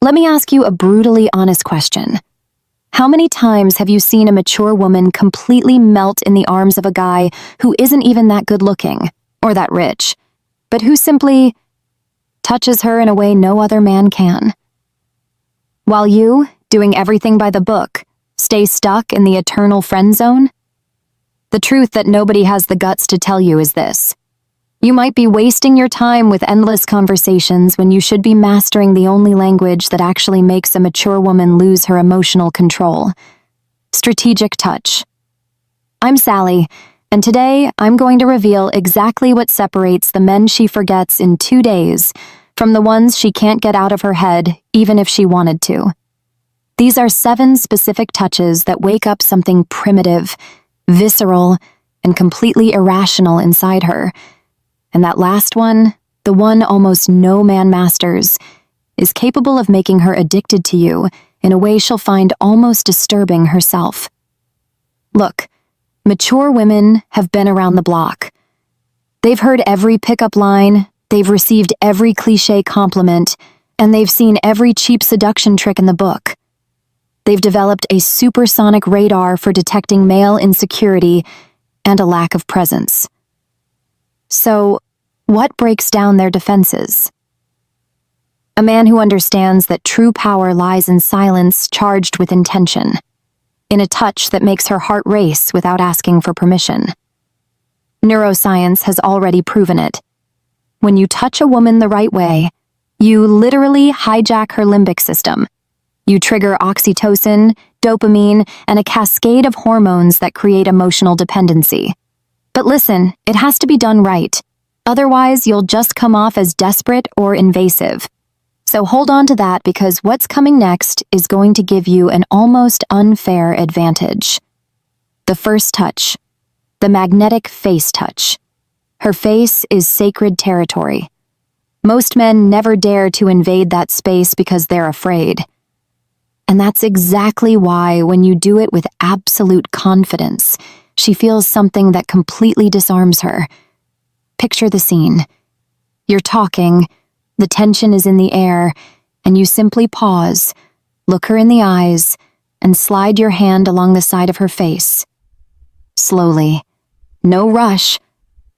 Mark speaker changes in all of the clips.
Speaker 1: Let me ask you a brutally honest question. How many times have you seen a mature woman completely melt in the arms of a guy who isn't even that good looking or that rich, but who simply touches her in a way no other man can? While you, doing everything by the book, stay stuck in the eternal friend zone? The truth that nobody has the guts to tell you is this. You might be wasting your time with endless conversations when you should be mastering the only language that actually makes a mature woman lose her emotional control. Strategic touch. I'm Sally, and today I'm going to reveal exactly what separates the men she forgets in 2 days from the ones she can't get out of her head even if she wanted to. These are 7 specific touches that wake up something primitive, visceral, and completely irrational inside her. And that last one, the one almost no man masters, is capable of making her addicted to you in a way she'll find almost disturbing herself. Look, mature women have been around the block. They've heard every pickup line, they've received every cliché compliment, and they've seen every cheap seduction trick in the book. They've developed a supersonic radar for detecting male insecurity and a lack of presence. So, what breaks down their defenses? A man who understands that true power lies in silence charged with intention, in a touch that makes her heart race without asking for permission. Neuroscience has already proven it. When you touch a woman the right way, you literally hijack her limbic system. You trigger oxytocin, dopamine, and a cascade of hormones that create emotional dependency. But listen, it has to be done right. Otherwise, you'll just come off as desperate or invasive. So hold on to that because what's coming next is going to give you an almost unfair advantage. The first touch, the magnetic face touch. Her face is sacred territory. Most men never dare to invade that space because they're afraid. And that's exactly why when you do it with absolute confidence, she feels something that completely disarms her. Picture the scene. You're talking, the tension is in the air, and you simply pause, look her in the eyes, and slide your hand along the side of her face. Slowly. No rush,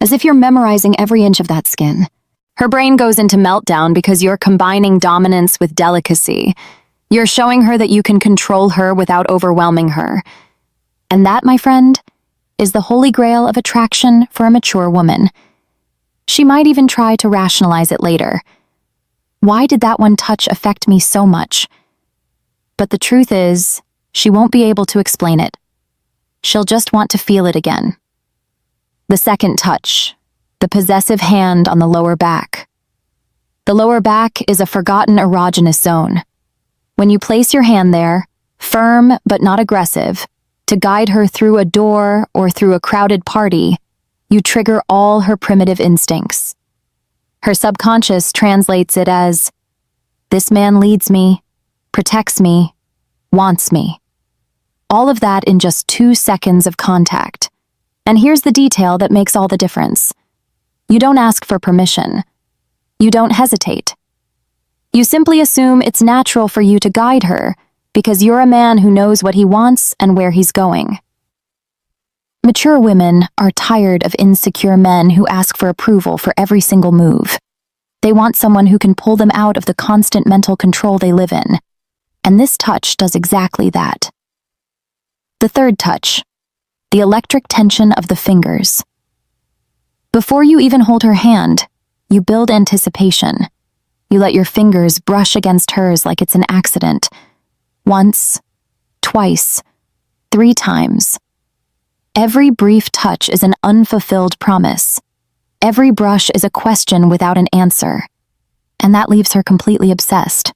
Speaker 1: as if you're memorizing every inch of that skin. Her brain goes into meltdown because you're combining dominance with delicacy. You're showing her that you can control her without overwhelming her. And that, my friend, is the holy grail of attraction for a mature woman. She might even try to rationalize it later. Why did that one touch affect me so much? But the truth is, she won't be able to explain it. She'll just want to feel it again. The second touch, the possessive hand on the lower back. The lower back is a forgotten erogenous zone. When you place your hand there, firm but not aggressive, to guide her through a door or through a crowded party, you trigger all her primitive instincts. Her subconscious translates it as, this man leads me, protects me, wants me. All of that in just 2 seconds of contact. And here's the detail that makes all the difference. You don't ask for permission. You don't hesitate. You simply assume it's natural for you to guide her because you're a man who knows what he wants and where he's going. Mature women are tired of insecure men who ask for approval for every single move. They want someone who can pull them out of the constant mental control they live in. And this touch does exactly that. The third touch, the electric tension of the fingers. Before you even hold her hand, you build anticipation. You let your fingers brush against hers like it's an accident. Once, twice, 3 times. Every brief touch is an unfulfilled promise. Every brush is a question without an answer. And that leaves her completely obsessed.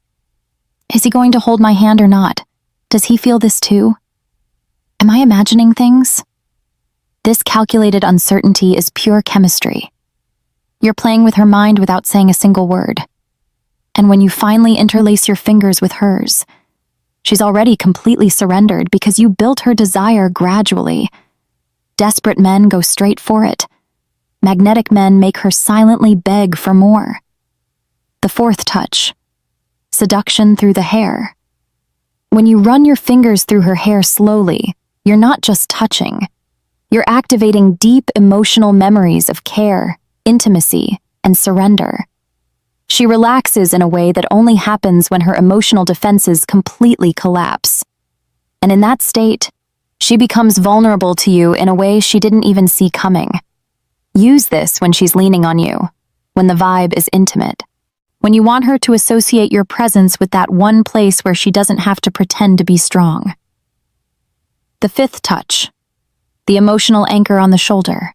Speaker 1: Is he going to hold my hand or not? Does he feel this too? Am I imagining things? This calculated uncertainty is pure chemistry. You're playing with her mind without saying a single word. And when you finally interlace your fingers with hers, she's already completely surrendered because you built her desire gradually. Desperate men go straight for it. Magnetic men make her silently beg for more. The fourth touch, seduction through the hair. When you run your fingers through her hair slowly, you're not just touching. You're activating deep emotional memories of care, intimacy, and surrender. She relaxes in a way that only happens when her emotional defenses completely collapse. And in that state, she becomes vulnerable to you in a way she didn't even see coming. Use this when she's leaning on you, when the vibe is intimate, when you want her to associate your presence with that one place where she doesn't have to pretend to be strong. The fifth touch, the emotional anchor on the shoulder.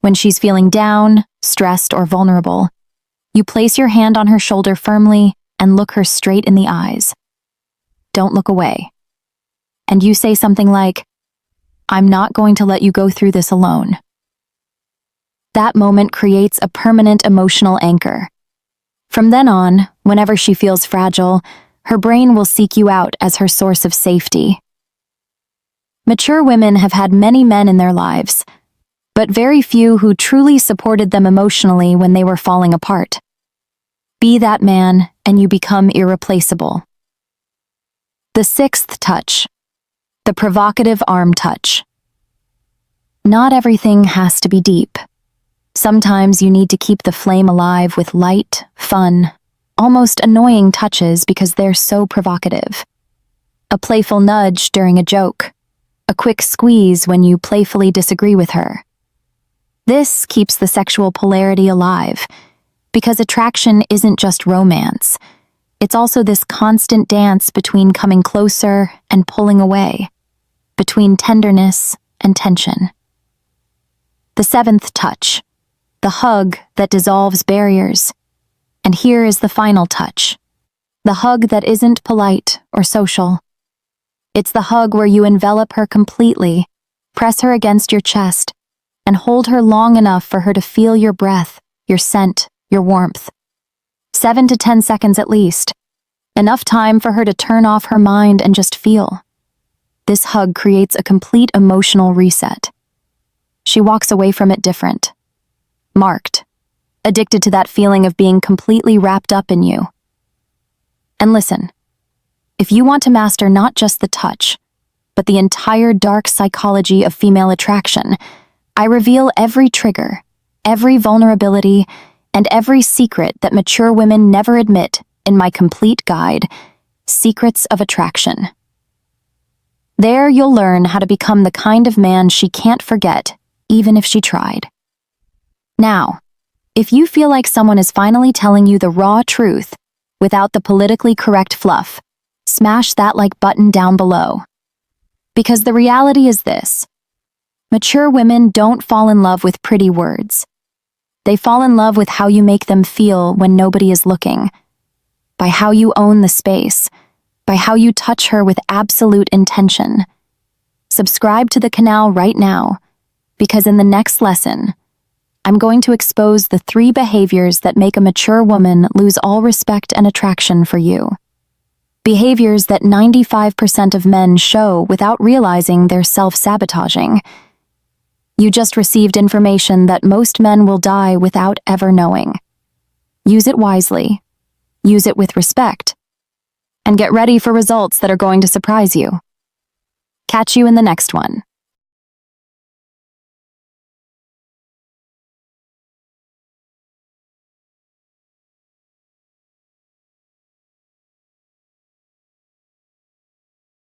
Speaker 1: When she's feeling down, stressed, or vulnerable, you place your hand on her shoulder firmly and look her straight in the eyes. Don't look away. And you say something like, "I'm not going to let you go through this alone." That moment creates a permanent emotional anchor. From then on, whenever she feels fragile, her brain will seek you out as her source of safety. Mature women have had many men in their lives, but very few who truly supported them emotionally when they were falling apart. Be that man, and you become irreplaceable. The sixth touch, the provocative arm touch. Not everything has to be deep. Sometimes you need to keep the flame alive with light, fun, almost annoying touches because they're so provocative. A playful nudge during a joke, a quick squeeze when you playfully disagree with her. This keeps the sexual polarity alive, because attraction isn't just romance. It's also this constant dance between coming closer and pulling away, between tenderness and tension. The seventh touch, the hug that dissolves barriers. And here is the final touch, the hug that isn't polite or social. It's the hug where you envelop her completely, press her against your chest, and hold her long enough for her to feel your breath, your scent, your warmth. 7 to 10 seconds at least. Enough time for her to turn off her mind and just feel. This hug creates a complete emotional reset. She walks away from it different, marked, addicted to that feeling of being completely wrapped up in you. And listen, if you want to master not just the touch, but the entire dark psychology of female attraction, I reveal every trigger, every vulnerability, and every secret that mature women never admit in my complete guide, Secrets of Attraction. There you'll learn how to become the kind of man she can't forget, even if she tried. Now, if you feel like someone is finally telling you the raw truth without the politically correct fluff, smash that like button down below. Because the reality is this: mature women don't fall in love with pretty words. They fall in love with how you make them feel when nobody is looking, by how you own the space, by how you touch her with absolute intention. Subscribe to the canal right now, because in the next lesson, I'm going to expose the 3 behaviors that make a mature woman lose all respect and attraction for you. Behaviors that 95% of men show without realizing they're self-sabotaging. You just received information that most men will die without ever knowing. Use it wisely, use it with respect, and get ready for results that are going to surprise you. Catch you in the next one.